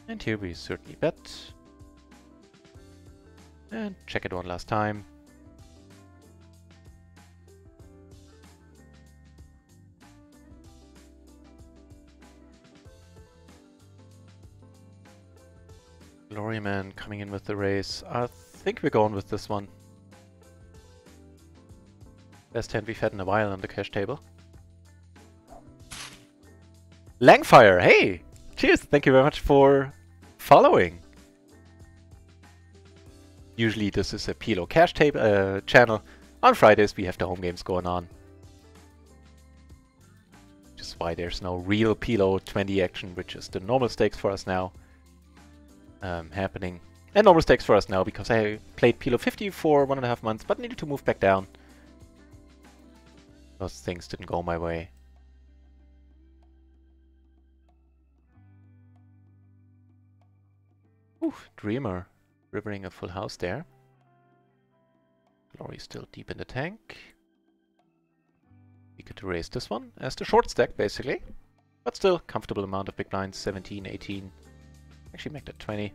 And here we certainly bet. And check it one last time. Gloryman coming in with the raise. I think we're going with this one. Best hand we've had in a while on the cash table. Langfire, hey! Cheers! Thank you very much for following. Usually this is a PLO cash table channel. On Fridays we have the home games going on. Which is why there's no real PLO 20 action, which is the normal stakes for us now. Happening. And normal stakes for us now because I played PLO 50 for 1.5 months but needed to move back down. Those things didn't go my way. Ooh, Dreamer. Rivering a full house there. Glory still deep in the tank. We could erase this one as the short stack basically. But still, comfortable amount of big blinds, 17, 18. Actually make that 20.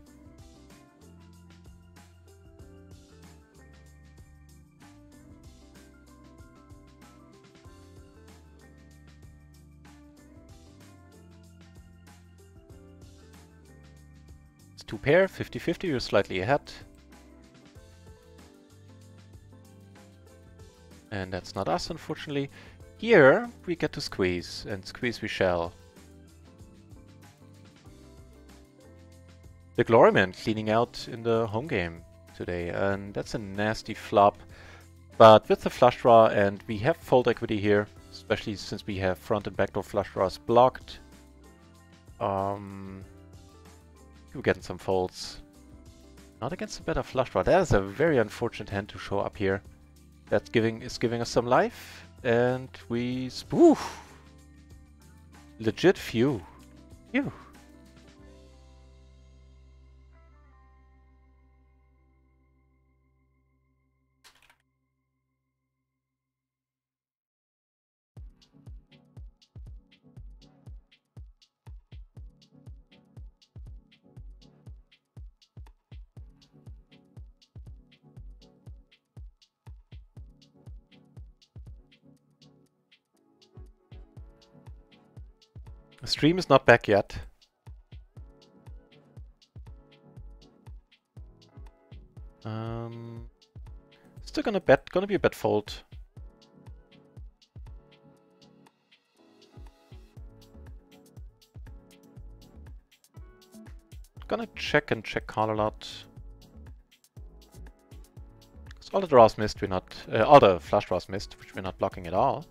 It's two pair, 50-50, you're slightly ahead. And that's not us, unfortunately. Here we get to squeeze, and squeeze we shall. The Gloryman cleaning out in the home game today, and that's a nasty flop. But with the flush draw, and we have fold equity here, especially since we have front and backdoor flush draws blocked. We're getting some folds. Not against a better flush draw. That is a very unfortunate hand to show up here. That is giving us some life, and we spoof. Legit few. Phew. The stream is not back yet. Still gonna be a bet fold. Gonna check and check call a lot. Because all the draws missed, we're not all the flush draws missed, which we're not blocking at all.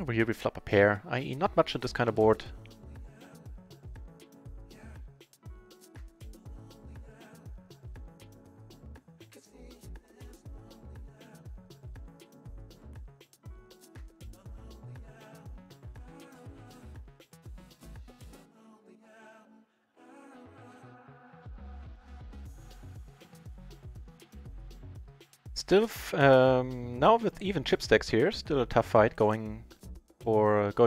Over here we flop a pair, i.e. not much on this kind of board. Still, now with even chip stacks here, still a tough fight going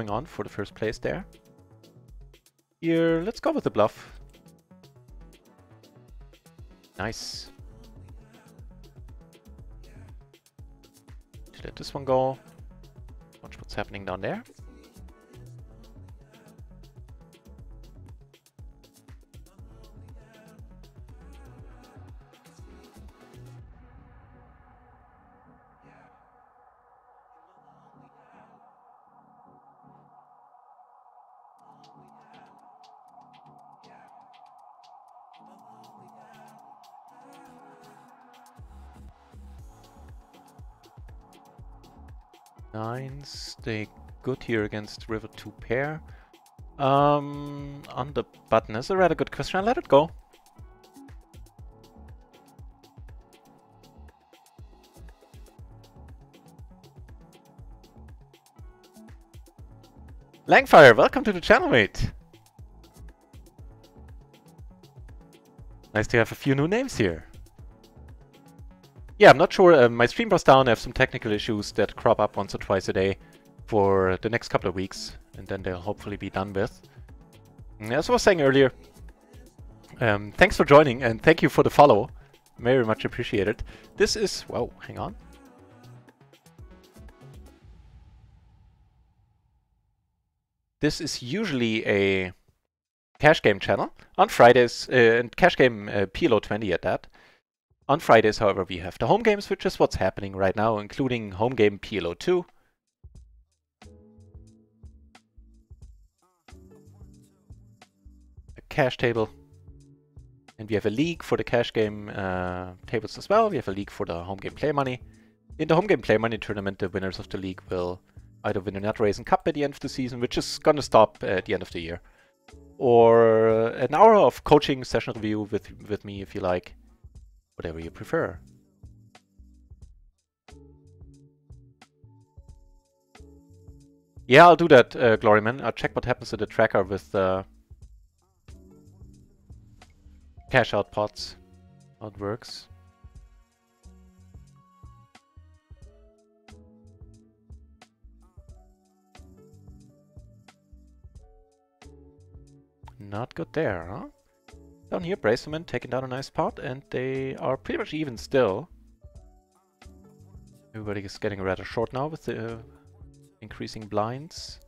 on for the first place there. Here, let's go with the bluff. Nice. Let this one go. Watch what's happening down there. Nines stay good here against river 2 pair. On the button is a rather good question. I'll let it go. Langfire, welcome to the channel, mate. Nice to have a few new names here. Yeah, I'm not sure. My stream was down. I have some technical issues that crop up once or twice a day for the next couple of weeks, and then they'll hopefully be done with. As I was saying earlier, thanks for joining, and thank you for the follow. Very much appreciated. This is... Whoa, hang on. This is usually a cash game channel. On Fridays, and cash game PLO 20 at that. On Fridays, however, we have the home games, which is what's happening right now, including home game PLO 2. A cash table. And we have a league for the cash game tables as well. We have a league for the home game play money. In the home game play money tournament, the winners of the league will either win a NutRaisin Cup at the end of the season, which is going to stop at the end of the year, or an hour of coaching session review with me if you like. Whatever you prefer. Yeah, I'll do that, Gloryman. I'll check what happens to the tracker with cash out pots. How it works. Not good there, huh? Down here, Braceman taking down a nice pot, and they are pretty much even still. Everybody is getting rather short now with the increasing blinds.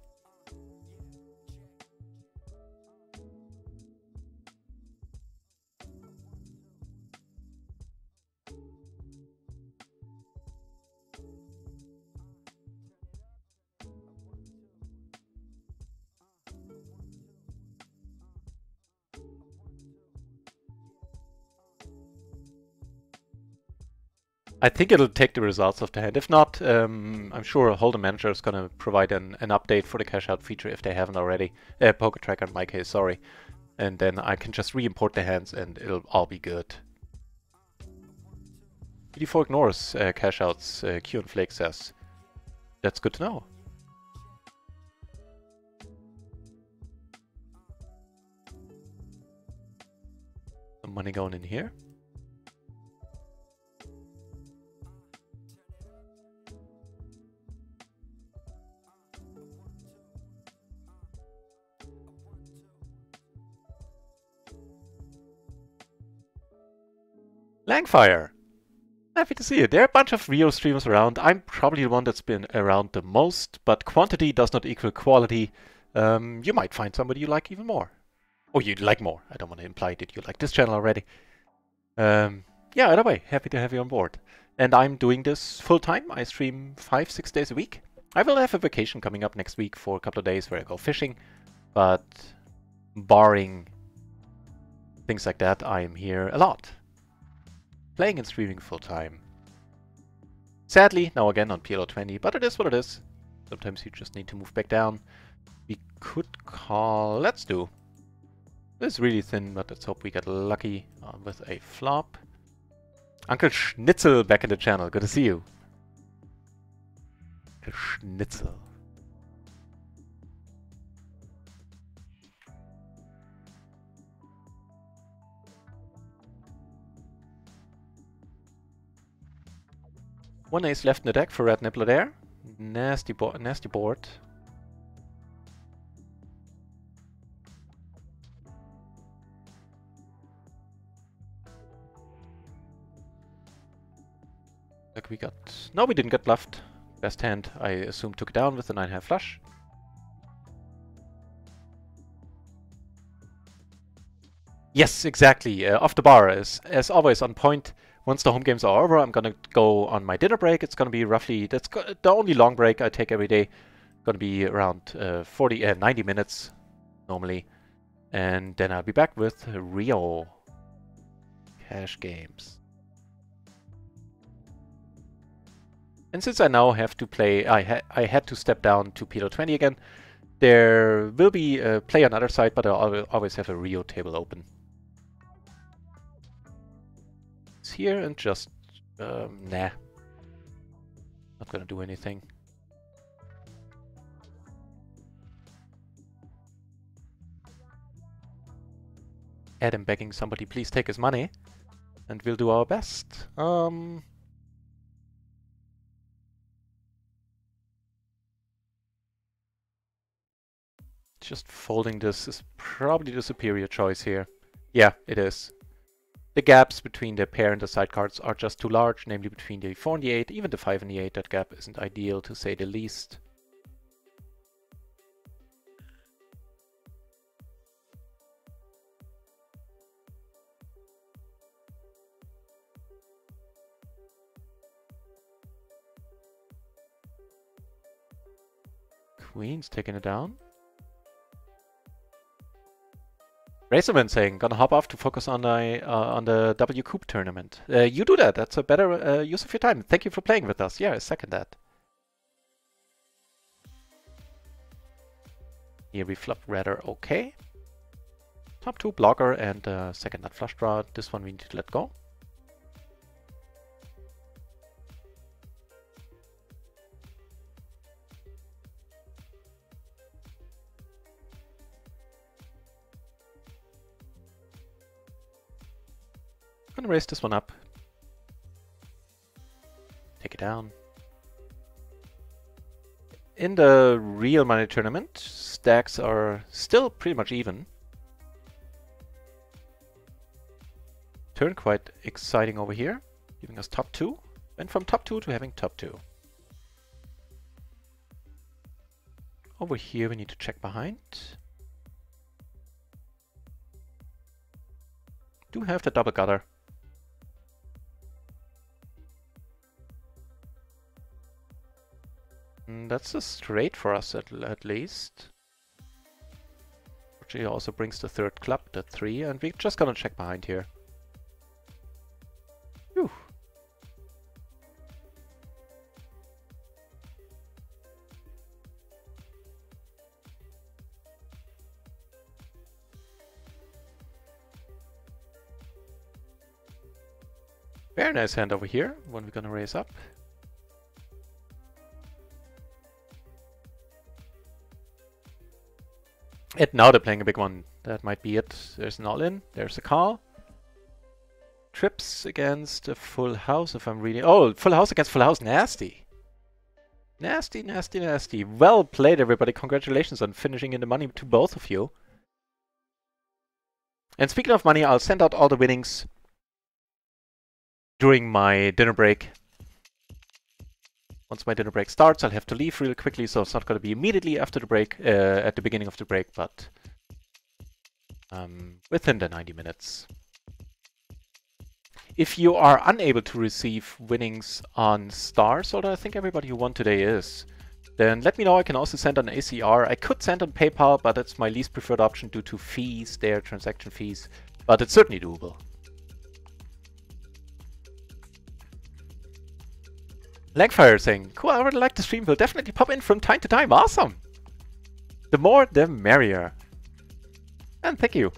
I think it'll take the results of the hand. If not, I'm sure Hold'em Manager is going to provide an update for the cash out feature if they haven't already. Poker Tracker in my case, sorry. And then I can just re-import the hands and it'll all be good. BD4 ignores cash outs, Q and Flake says. That's good to know. Some money going in here. Langfire! Happy to see you. There are a bunch of Rio streamers around. I'm probably the one that's been around the most, but quantity does not equal quality. You might find somebody you like even more. Or you'd like more. I don't want to imply that you like this channel already. Yeah, either way, happy to have you on board. And I'm doing this full time. I stream 5-6 days a week. I will have a vacation coming up next week for a couple of days where I go fishing, but barring things like that, I am here a lot. Playing and streaming full time. Sadly, now again on PLO 20, but it is what it is. Sometimes you just need to move back down. We could call... Let's do. This is really thin, but let's hope we get lucky with a flop. Uncle Schnitzel back in the channel. Good to see you. Uncle Schnitzel. One ace left in the deck for Red Nibbler there. Nasty board. Like we got... No, we didn't get bluffed. Best hand, I assume, took it down with the 9-high flush. Yes, exactly. Off the bar is, as always, on point. Once the home games are over, I'm gonna go on my dinner break. It's gonna be roughly... That's the only long break I take every day. Gonna be around 90 minutes, normally. And then I'll be back with Rio cash games. And since I now have to play, I had to step down to PLO 20 again. There will be a play on the other side, but I'll always have a Rio table open. It's here and just, nah. Not gonna do anything. head and begging somebody, please take his money. And we'll do our best. Just folding this is probably the superior choice here. Yeah, it is. The gaps between the pair and the side cards are just too large, namely between the 4 and the 8, even the 5 and the 8. That gap isn't ideal, to say the least. Queen's taking it down. Racerman saying, gonna hop off to focus on the W Coupe tournament. You do that. That's a better use of your time. Thank you for playing with us. Yeah, I second that. Here we flop rather okay. Top 2 blocker and second nut flush draw. This one we need to let go. Gonna raise this one up. Take it down. In the real money tournament, stacks are still pretty much even. Turn quite exciting over here, giving us top 2. Went from top 2 to having top 2. Over here we need to check behind. Do have the double gutter. That's a straight for us at least. Which also brings the third club, the 3, and we're just gonna check behind here. Whew. Very nice hand over here, one we're gonna raise up. And now they're playing a big one. That might be it. There's an all-in. There's a call. Trips against a full house, if I'm reading. Oh, full house against full house. Nasty. Nasty, nasty, nasty. Well played, everybody. Congratulations on finishing in the money to both of you. And speaking of money, I'll send out all the winnings during my dinner break. Once my dinner break starts, I'll have to leave real quickly, so it's not going to be immediately after the break, at the beginning of the break, but within the 90 minutes. If you are unable to receive winnings on Stars, although I think everybody who won today is, then let me know. I can also send on ACR. I could send on PayPal, but it's my least preferred option due to fees, their transaction fees, but it's certainly doable. Lagfire saying, cool, I really like the stream, will definitely pop in from time to time. Awesome! The more, the merrier. And thank you.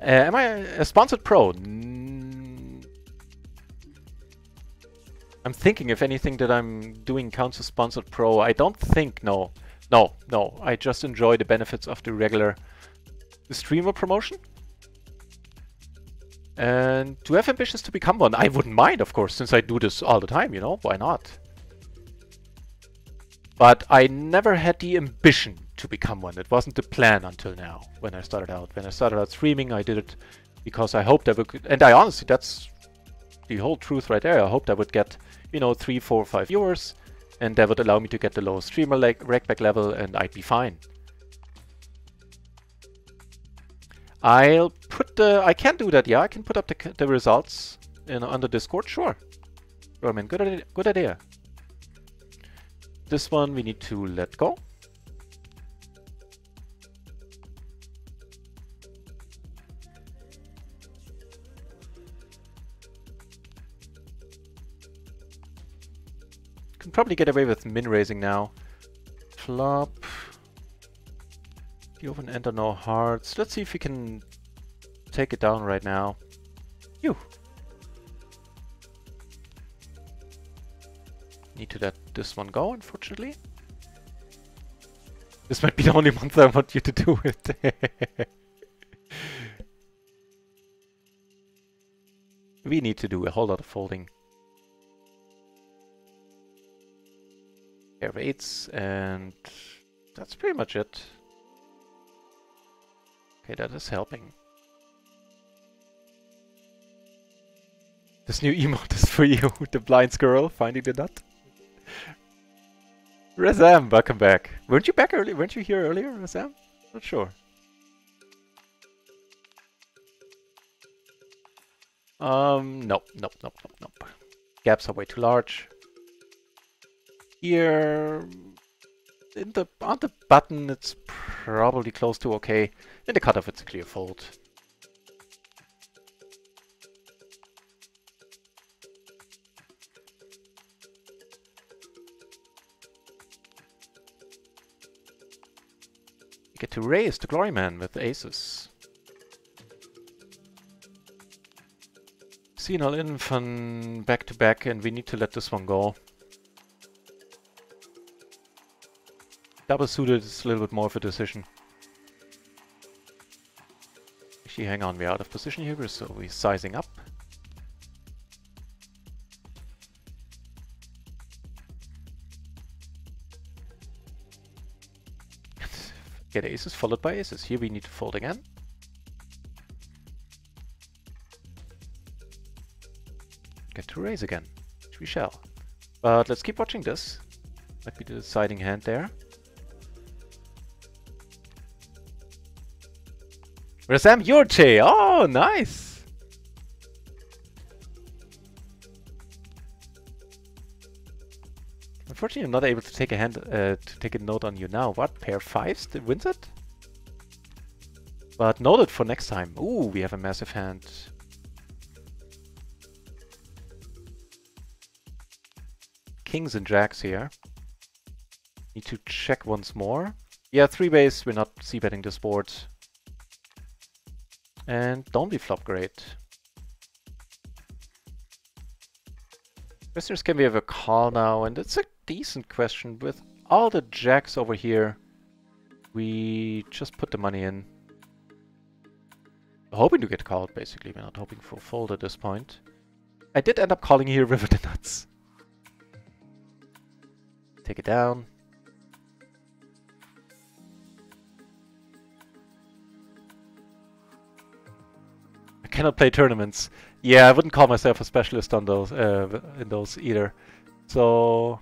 Am I a sponsored pro? I'm thinking if anything that I'm doing counts as sponsored pro. I don't think, no. No. I just enjoy the benefits of the regular streamer promotion. And do you have ambitions to become one? I wouldn't mind, of course, since I do this all the time, you know? Why not? But I never had the ambition to become one. It wasn't the plan until now, when I started out. When I started out streaming, I did it because I hoped I would... And I honestly, that's the whole truth right there. I hoped I would get, you know, 3, 4, 5 viewers, and that would allow me to get the lowest streamer rackback level, and I'd be fine. I'll put the... I can do that, yeah. I can put up the results on the Discord, sure. Sure, man, good idea. This one we need to let go. Can probably get away with min raising now. Flop. You open enter no hearts. Let's see if we can take it down right now. Phew. Need to let this one go, unfortunately. This might be the only month I want you to do it. We need to do a whole lot of folding. Pair of 8s, and that's pretty much it. Okay, that is helping. This new emote is for you, the blind squirrel finding the nut. Razam, welcome back. Weren't you back early? Weren't you here earlier, Razam? Not sure. Nope. Gaps are way too large. Here, on the button, it's probably close to okay. In the cutoff, it's a clear fold. You get to raise the Glory Man with aces. Senile Infant back to back, and we need to let this one go. Double suited is a little bit more of a decision. Actually, hang on, we're out of position here, so we're sizing up. Get aces followed by aces. Here we need to fold again. Get to raise again, which we shall. But let's keep watching this. Might be the deciding hand there. Razam Yorche! Oh, nice! Unfortunately, I'm not able to take a hand to take a note on you now. What, pair 5s that wins it? But noted for next time. Ooh, we have a massive hand. Kings and jacks here. Need to check once more. Yeah, 3-base, we're not c-betting this board. And don't be flop great. Listeners, can we have a call now? And it's a decent question. With all the jacks over here, we just put the money in. Hoping to get called, basically. We're not hoping for a fold at this point. I did end up calling here River the Nuts. Take it down. I cannot play tournaments. Yeah, I wouldn't call myself a specialist on those in those either. So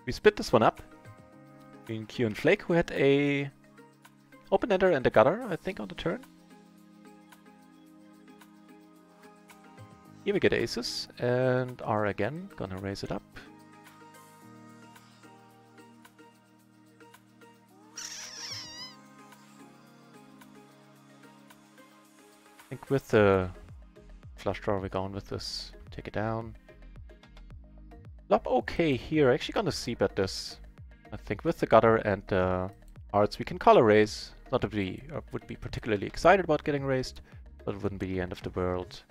we split this one up between Q and Flake, who had a open-ender and a gutter, I think, on the turn. Here we get aces and are again gonna raise it up. I think with the flush draw we're going with this. Take it down. Flop okay here. Actually gonna c-bet this. I think with the gutter and the hearts we can call a raise. Not that we would be particularly excited about getting raised, but it wouldn't be the end of the world.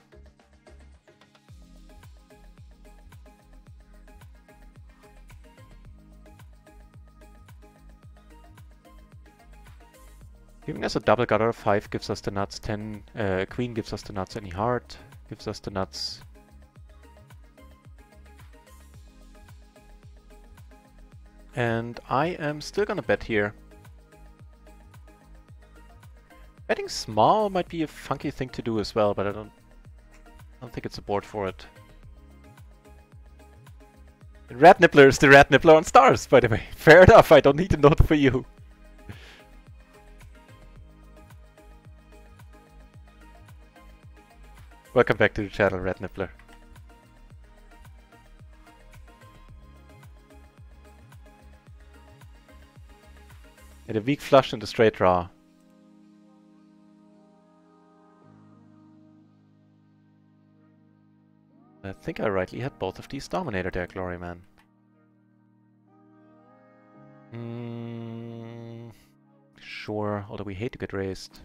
Giving us a double gutter, 5 gives us the nuts, 10, queen gives us the nuts, any heart gives us the nuts. And I am still gonna bet here. Betting small might be a funky thing to do as well, but I don't think it's a board for it. And Rat Nippler is the Rat Nippler on stars, by the way. Fair enough, I don't need a note for you. Welcome back to the channel, Rat Nippler. And a weak flush and a straight draw. I think I rightly had both of these dominated there, Glory Man. Sure, although we hate to get raised.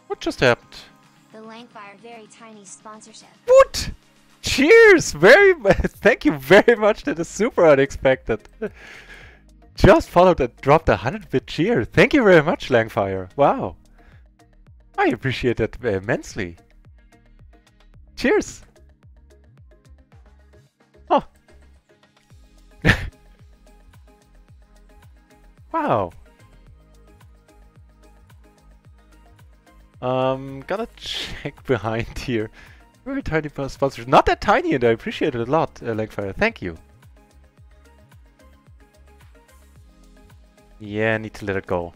What just happened? The Langfire very tiny sponsorship. What? Cheers! Thank you very much. That is super unexpected. Just followed and dropped a 100-bit cheer. Thank you very much, Langfire. Wow. I appreciate that immensely. Cheers! Oh. Wow. Gotta check behind here. Very tiny sponsors. Not that tiny, and I appreciate it a lot, Langfire. Thank you. Yeah, need to let it go.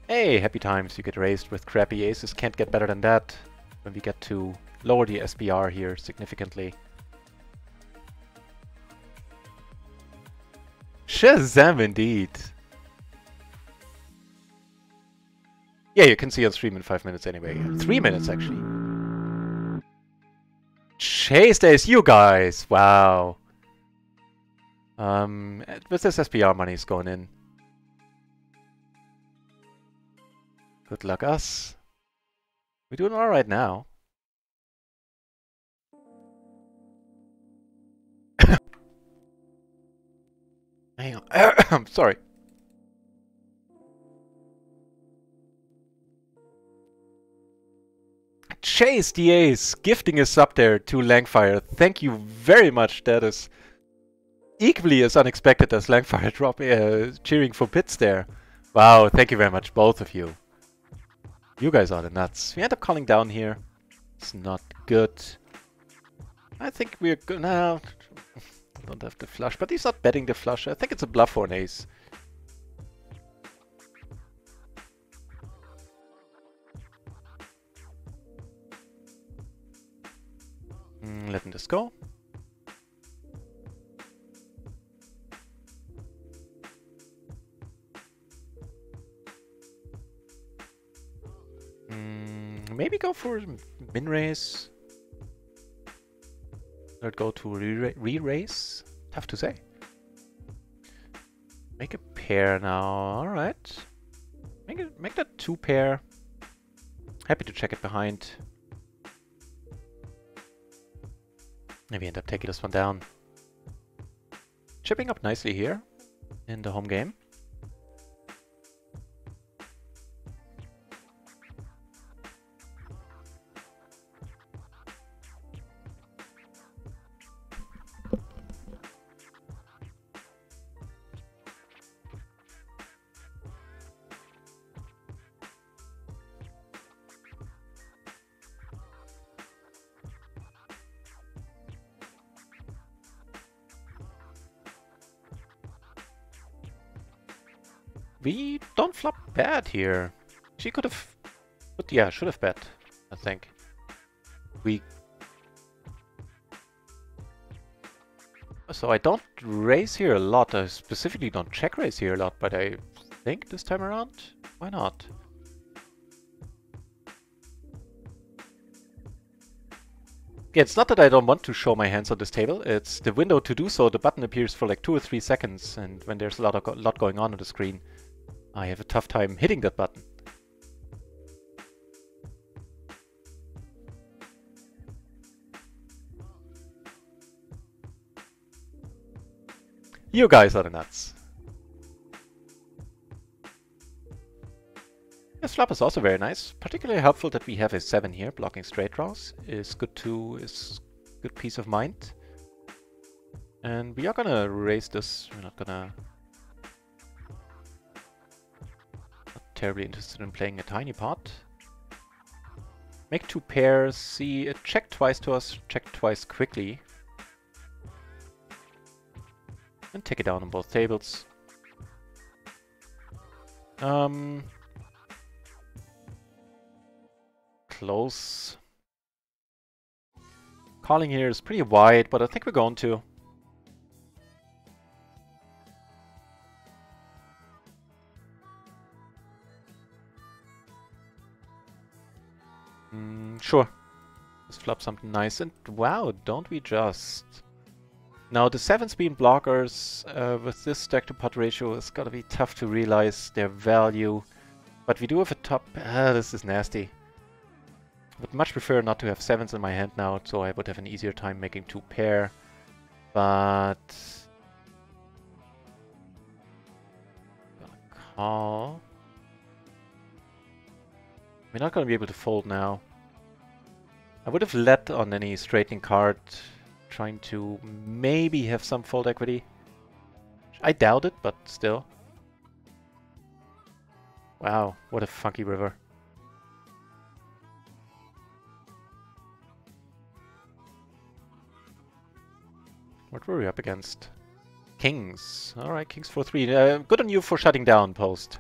Hey, happy times. You get raised with crappy aces. Can't get better than that when we get to lower the SPR here significantly. Shazam indeed. Yeah, you can see on stream in 5 minutes anyway. 3 minutes actually. Chase days, you guys! Wow. With this SPR money's going in. Good luck us. We're doing alright now. Hang on. I'm sorry. Chase the Ace gifting us up there to Langfire. Thank you very much. That is equally as unexpected as Langfire cheering for bits there. Wow, thank you very much, both of you. You guys are the nuts. We end up calling down here. It's not good. I think we're good now. Don't have the flush, but he's not betting the flush. I think it's a bluff for an ace. Letting this go. Maybe go for min raise. Or go to re-raise. Tough to say. Make a pair now. Alright. Make that 2 pair. Happy to check it behind. Maybe end up taking this one down. Chipping up nicely here in the home game. We don't flop bad here. She could have... But yeah, should have bet, I think. So I don't raise here a lot. I specifically don't check raise here a lot, but I think this time around, why not? Yeah, it's not that I don't want to show my hands on this table. It's the window to do so. The button appears for like 2 or 3 seconds, and when there's a lot going on the screen, I have a tough time hitting that button. You guys are the nuts. This flop is also very nice. Particularly helpful that we have a 7 here. Blocking straight draws is good peace of mind. And we are gonna raise this. We're not gonna... Not terribly interested in playing a tiny pot. Make 2 pairs. See, it checked twice to us. Check twice quickly. And take it down on both tables. Close. Calling here is pretty wide, but I think we're going to. Sure. Just flop something nice. And wow, don't we just... Now the 7-spin blockers with this stack to pot ratio is gotta be tough to realize their value. But we do have a top... this is nasty. Would much prefer not to have 7s in my hand now, so I would have an easier time making 2 pair. But gonna call. We're not gonna be able to fold now. I would have led on any straightening card, trying to maybe have some fold equity. I doubt it, but still. Wow, what a funky river. What were we up against? Kings. Alright, kings for 3. Good on you for shutting down post.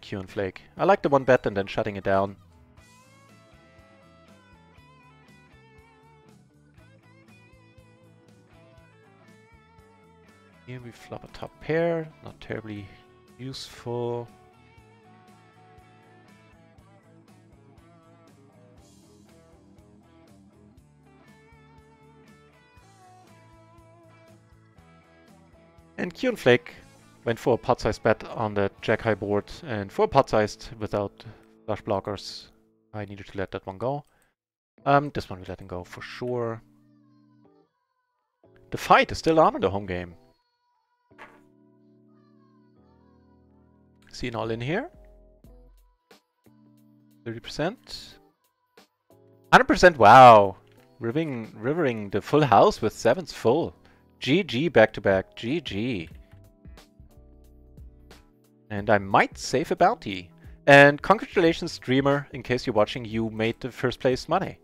Q and Flake. I like the 1 bet and then shutting it down. Here we flop a top pair. Not terribly useful. And Q and Flake went for a pot-sized bet on the jack-high board, and for a pot-sized without flush blockers, I needed to let that one go. This one we're letting go for sure. The fight is still on in the home game. See an all in here. 30%. 100%, wow! Rivering the full house with 7s full. GG back-to-back, GG. And I might save a bounty. And congratulations, streamer, in case you're watching, you made the first place money.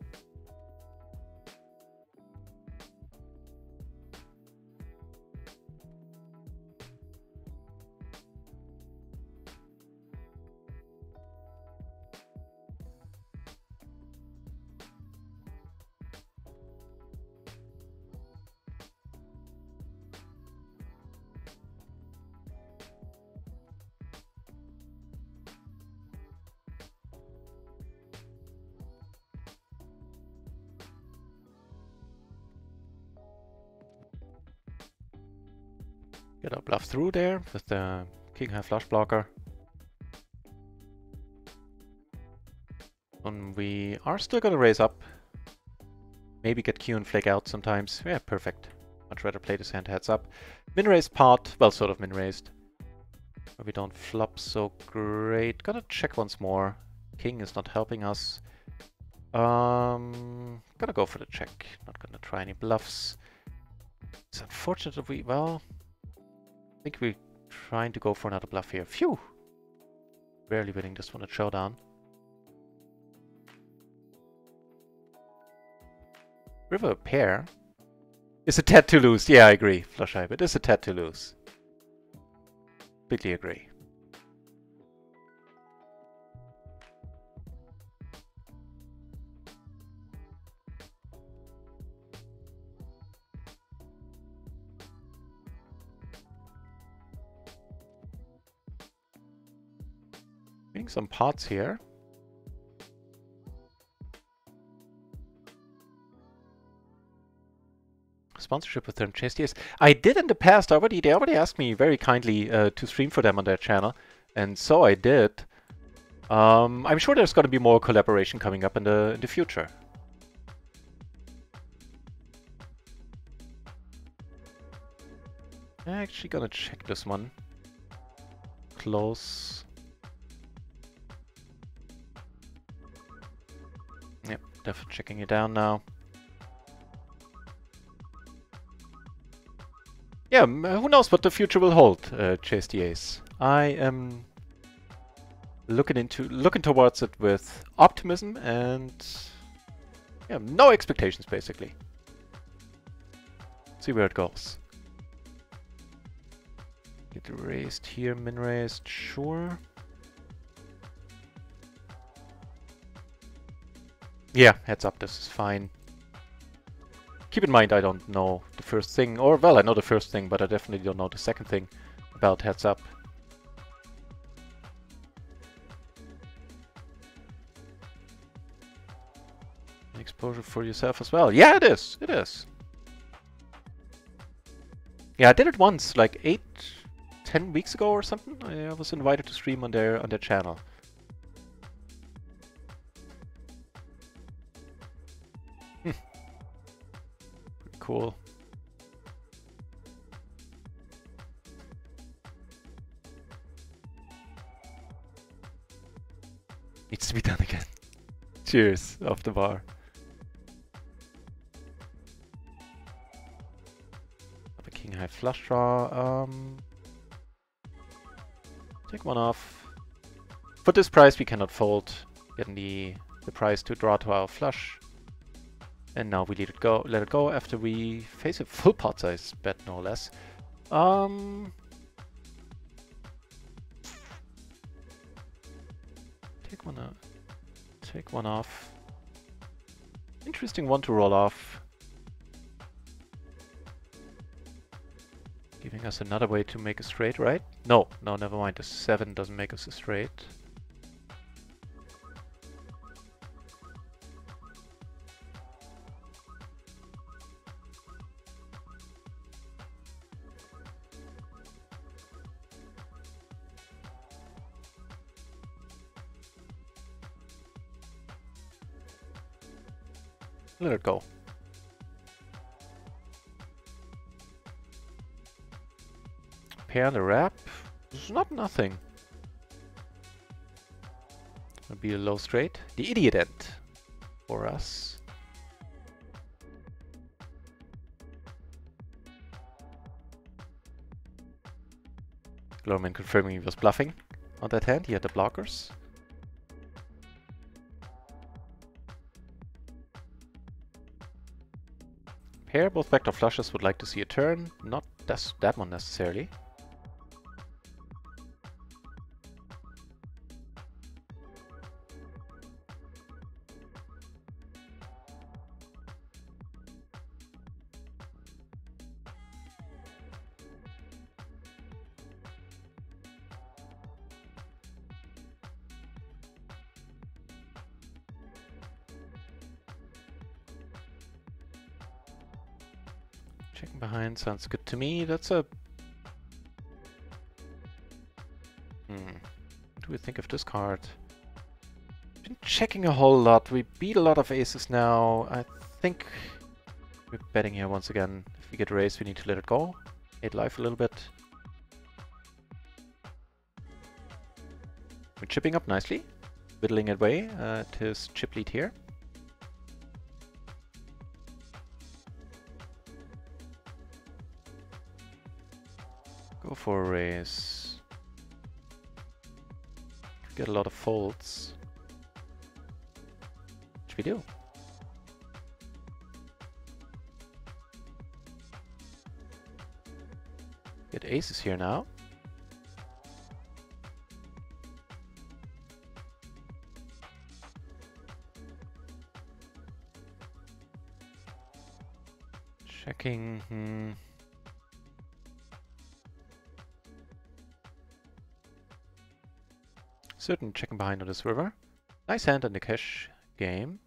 Get a bluff through there with the king high flush blocker. And we are still gonna raise up. Maybe get Q and Flake out sometimes. Yeah, perfect. Much rather play this hand heads up. Min-raised pot, well, sort of min-raised. But we don't flop so great. Gonna check once more. King is not helping us. Gonna go for the check. Not gonna try any bluffs. It's unfortunate that we, well, I think we're trying to go for another bluff here. Phew! Barely winning this one at showdown. River pair is a tad too loose. Yeah, I agree, Flush Hype. It is a tad too loose. Completely agree. Getting some pots here. Sponsorship with them, HSDS. I did in the past already. They already asked me very kindly to stream for them on their channel, and so I did. I'm sure there's going to be more collaboration coming up in the future. I'm actually gonna check this one. Close. Yep, definitely checking it down now. Yeah, who knows what the future will hold, Chase the Ace. I am looking towards it with optimism and yeah, no expectations basically. See where it goes. Get raised here, min raised, sure. Yeah, heads up, this is fine. Keep in mind I don't know the first thing, or well, I know the first thing, but I definitely don't know the second thing about heads up. Exposure for yourself as well. Yeah, it is. It is. Yeah, I did it once, like 8-10 weeks ago or something. I was invited to stream on their channel. cool. Needs to be done again. Cheers, off the bar. A king high flush draw. Take one off. For this price we cannot fold. Getting the price to draw to our flush. And now we let it go after we face a full pot size bet, no less. Take one off. Interesting one to roll off. Giving us another way to make a straight, right? No, never mind. The 7 doesn't make us a straight. Let it go. Pair the wrap. It's not nothing. It'll be a low straight. The idiot end for us. Glorman confirming he was bluffing on that hand. He had the blockers. Pair, both backdoor flushes would like to see a turn. Not that one necessarily. Checking behind sounds good to me. That's a... What do we think of this card? Been checking a whole lot. We beat a lot of aces now. I think we're betting here once again. If we get raised, we need to let it go. 8 life a little bit. We're chipping up nicely. Whittling away at his chip lead here. Go for a raise. Get a lot of folds. Which we do. Get aces here now. Checking. Certain checking behind on this river. Nice hand in the cash game.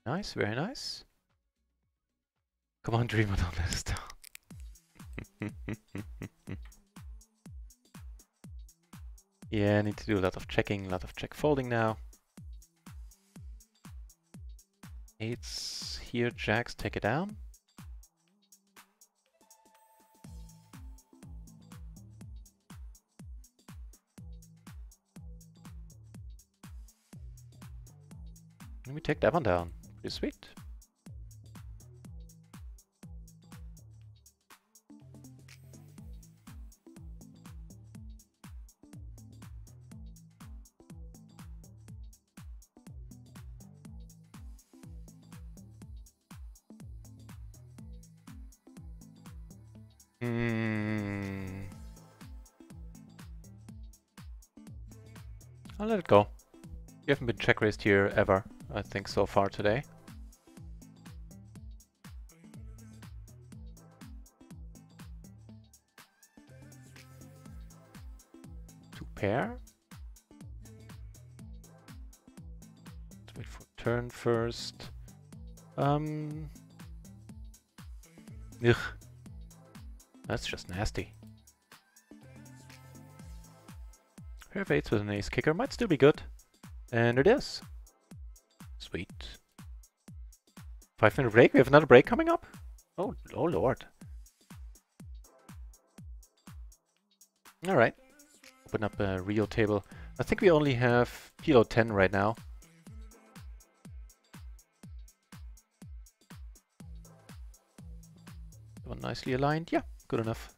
Nice, very nice. Come on, dreamer, don't let us down. Yeah, I need to do a lot of checking, a lot of check folding now. 8s here, jacks, take it down. And we take that one down. Pretty sweet. I'll let it go. You haven't been check raised here ever, I think, so far today. Two pair. Let's wait for turn first. Ugh. That's just nasty. Pair of 8s with an ace kicker might still be good. And it is. Sweet. 5-minute break? We have another break coming up? Oh lord. Alright. Open up a real table. I think we only have PLO 10 right now. One nicely aligned. Yeah, good enough.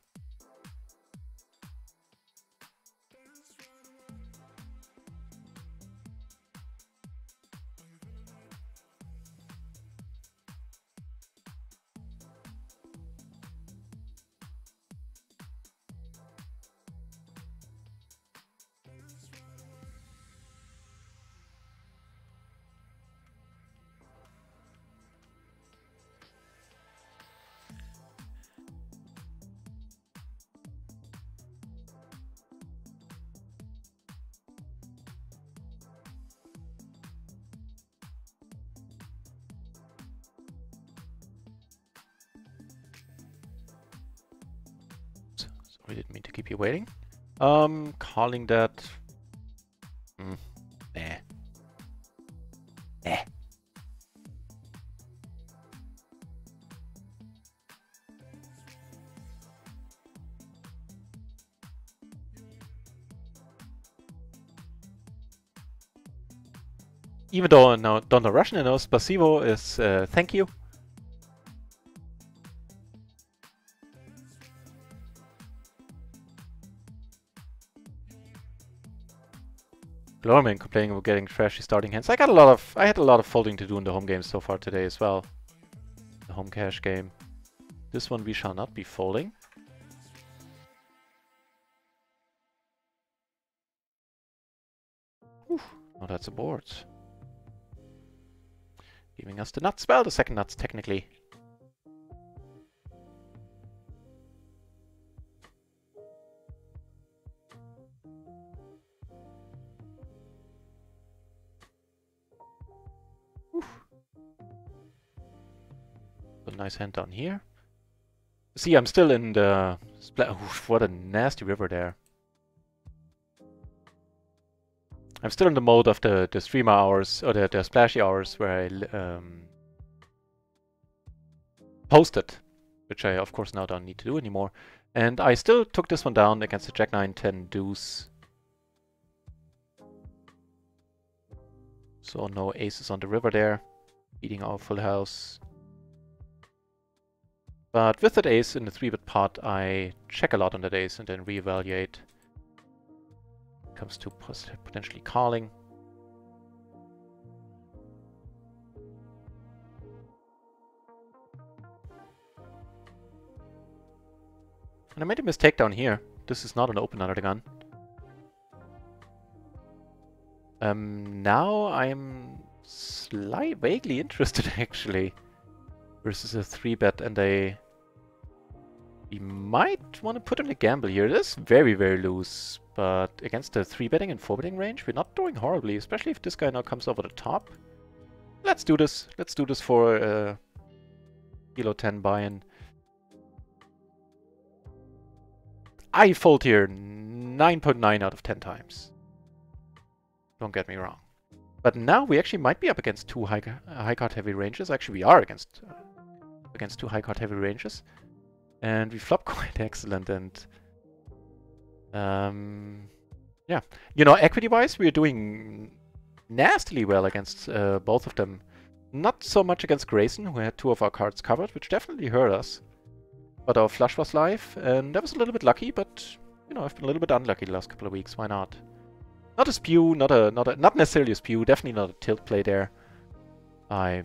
Sorry, didn't mean to keep you waiting. Calling that... Nah. Even though no, don't know Russian, I know spasibo is thank you. Glorman complaining about getting trashy starting hands. I had a lot of folding to do in the home games so far today as well. The home cash game. This one we shall not be folding. Whew. Oh, that's a board. Giving us the nuts. Well, the second nuts technically. A nice hand down here. See, I'm still in the... what a nasty river there. I'm still in the mode of the streamer hours, or the splashy hours, where I posted, which I of course now don't need to do anymore. And I still took this one down against the Jack 9, 10 deuce. So no aces on the river there, beating our full house. But with that ace in the 3-bit pot, I check a lot on that ace and then reevaluate. Comes to potentially calling. And I made a mistake down here. This is not an open under the gun. Now I'm vaguely interested actually. Versus a 3-bet and we might want to put in a gamble here. This is very, very loose, but against the 3-betting and 4-betting range, we're not doing horribly, especially if this guy now comes over the top. Let's do this. Let's do this for Kilo 10 buy-in. I fold here 9.9 out of 10 times. Don't get me wrong. But now we actually might be up against two high card heavy ranges. Actually, we are against two high card heavy ranges. And we flop quite excellent. And yeah, you know, equity-wise, we're doing nastily well against both of them. Not so much against Grayson, who had 2 of our cards covered, which definitely hurt us. But our flush was live, and that was a little bit lucky. But you know, I've been a little bit unlucky the last couple of weeks. Why not? Not a spew, not necessarily a spew. Definitely not a tilt play there. I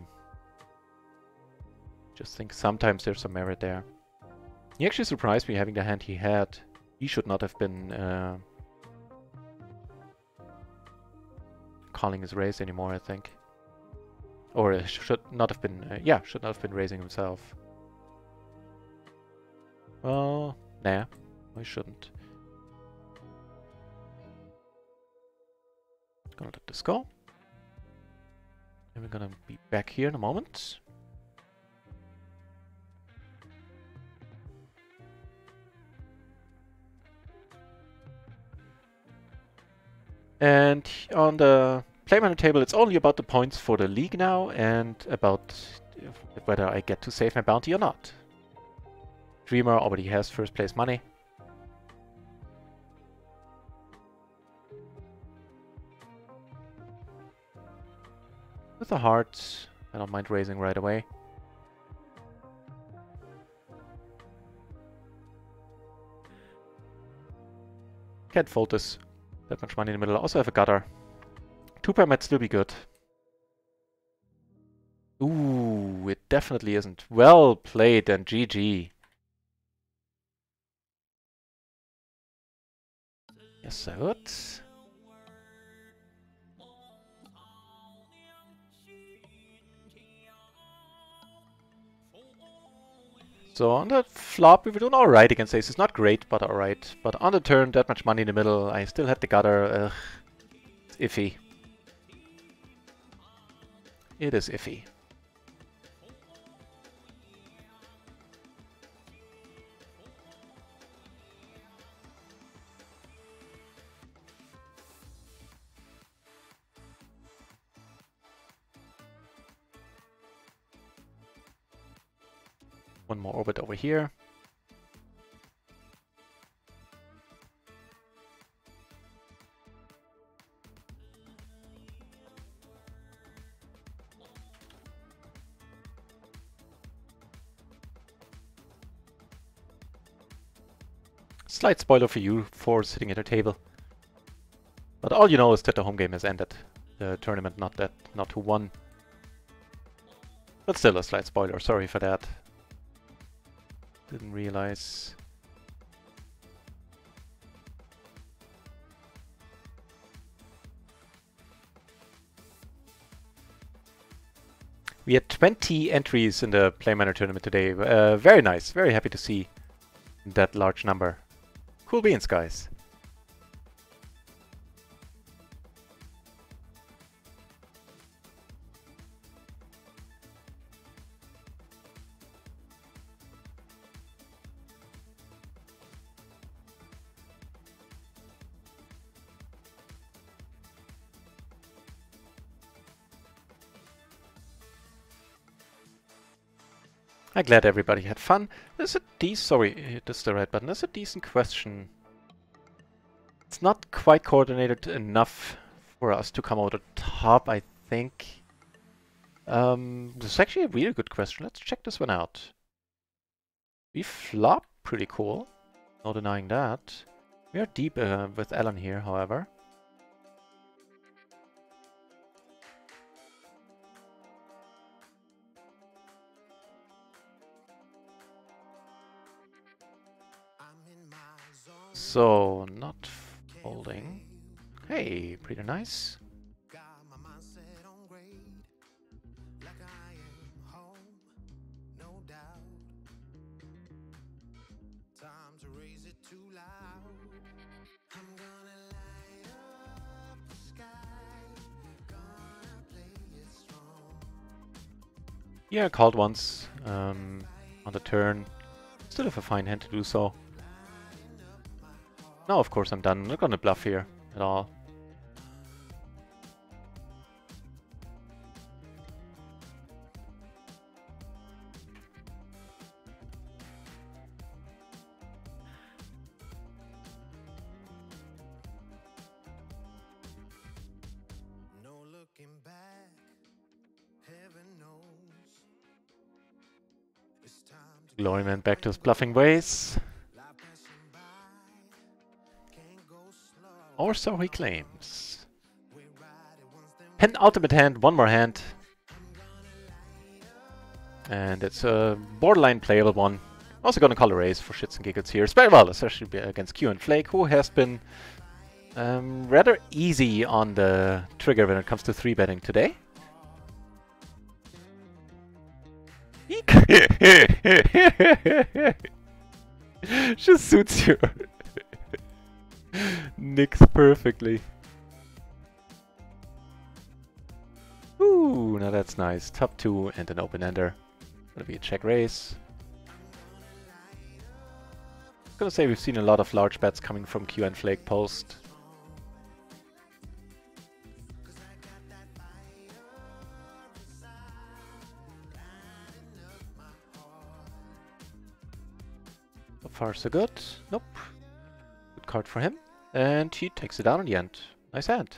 just think sometimes there's some merit there. He actually surprised me having the hand he had. He should not have been calling his raise anymore, I think. Or should not have been, yeah, should not have been raising himself. Well, nah, I shouldn't. Gonna let this go. And we're gonna be back here in a moment. And on the play manager table, it's only about the points for the league now and about whether I get to save my bounty or not. Dreamer already has first place money. With a heart, I don't mind raising right away. Can't fold this. That much money in the middle. Also have a gutter. 2 might still be good. Ooh, it definitely isn't. Well played and GG. Yes, I would. So on the flop, we were doing alright against aces. Not great, but alright. But on the turn, that much money in the middle. I still had the gutter. Ugh. It's iffy. It is iffy. One more orbit over here. Slight spoiler for you for sitting at a table. But all you know is that the home game has ended. The tournament, not who won. But still a slight spoiler, sorry for that. Didn't realize. We had 20 entries in the Play Minor tournament today. Very nice, very happy to see that large number. Cool beans, guys. I'm glad everybody had fun. There's a sorry, this is the right button. There's a decent question. It's not quite coordinated enough for us to come out on top, I think. This is actually a really good question. Let's check this one out. We flop, pretty cool. No denying that. We are deep with Alan here, however. So, not folding. Hey, pretty nice. Yeah, called once on the turn. Still have a fine hand to do so. Now, of course, I'm done. I'm not gonna bluff here at all. No looking back, heaven knows. It's time to Glory man back to his bluffing ways. Or so he claims. Penultimate hand, one more hand. And it's a borderline playable one. Also gonna call a raise for shits and giggles here. Well, especially against Q and Flake, who has been rather easy on the trigger when it comes to 3-betting today. Just suits you. Nicks perfectly. Ooh, now that's nice. Top 2 and an open ender. Gonna be a check raise. Gonna say we've seen a lot of large bets coming from Q and Flake post. far so good. Nope. Good card for him. And he takes it down in the end. Nice hand.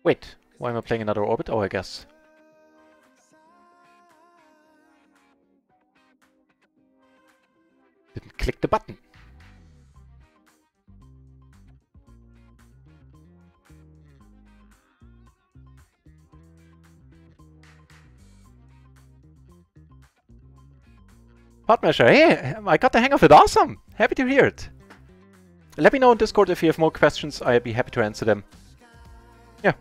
Wait, why am I playing another orbit? Oh, I guess. Didn't click the button. Pot measure, hey, I got the hang of it, awesome! Happy to hear it. Let me know in Discord if you have more questions, I'd be happy to answer them. Yeah.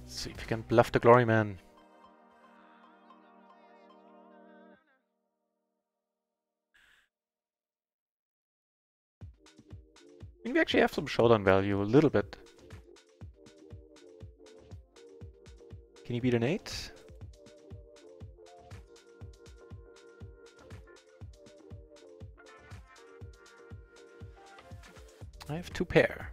See if you can bluff the Glory Man. I mean, we actually have some showdown value, a little bit. Can he beat an 8? I have 2 pair.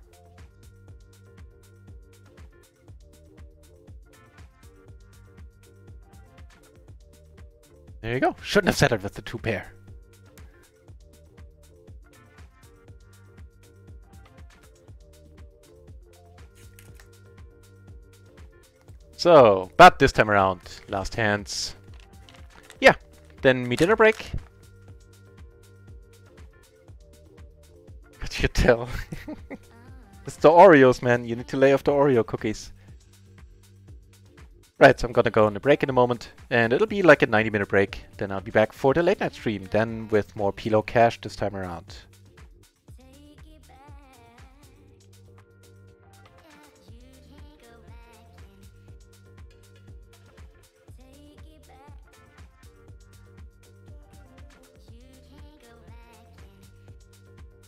There you go. Shouldn't have settled with the 2 pair. So, but this time around, last hands. Yeah, then me dinner break. Could you tell? It's the Oreos, man. You need to lay off the Oreo cookies. Right, so I'm gonna go on a break in a moment, and it'll be like a 90-minute break. Then I'll be back for the late night stream, then with more PLO cash this time around.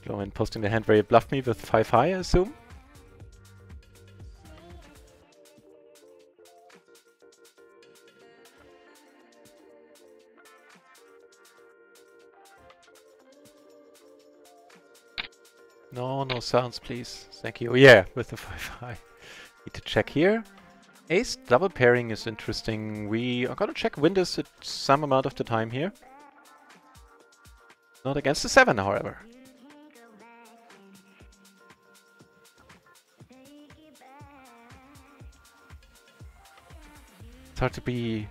Glowin posting the hand where he bluffed me with 5 high, I assume. No, no sounds, please. Thank you. Yeah, with the 5 high. Need to check here. Ace double pairing is interesting. We are gonna check Windows at some amount of the time here. Not against the 7, however. It's hard to be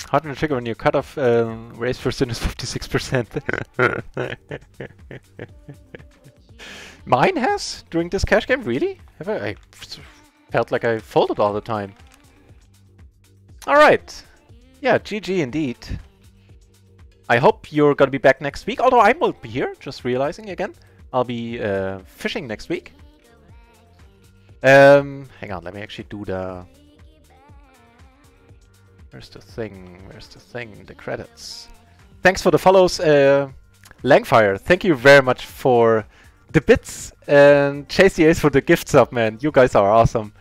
hard on the trigger when your cutoff raise for sin is 56%. Mine has during this cash game, really? Have I felt like I folded all the time. Alright. Yeah, GG indeed. I hope you're gonna be back next week, although I won't be here, just realizing again. I'll be fishing next week. Hang on, let me actually do the... Where's the thing? Where's the thing? The credits. Thanks for the follows, Langfire. Thank you very much for the bits, and Chase the Ace for the gift sub, man. You guys are awesome.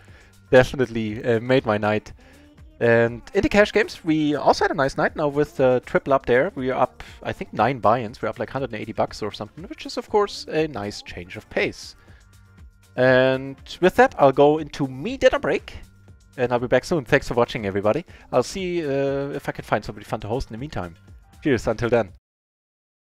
Definitely made my night. And in the cash games, we also had a nice night now with the triple up there. We are up, I think, 9 buy-ins. We're up like 180 bucks or something, which is, of course, a nice change of pace. And with that, I'll go into me dinner break. And I'll be back soon. Thanks for watching, everybody. I'll see if I can find somebody fun to host in the meantime. Cheers, until then.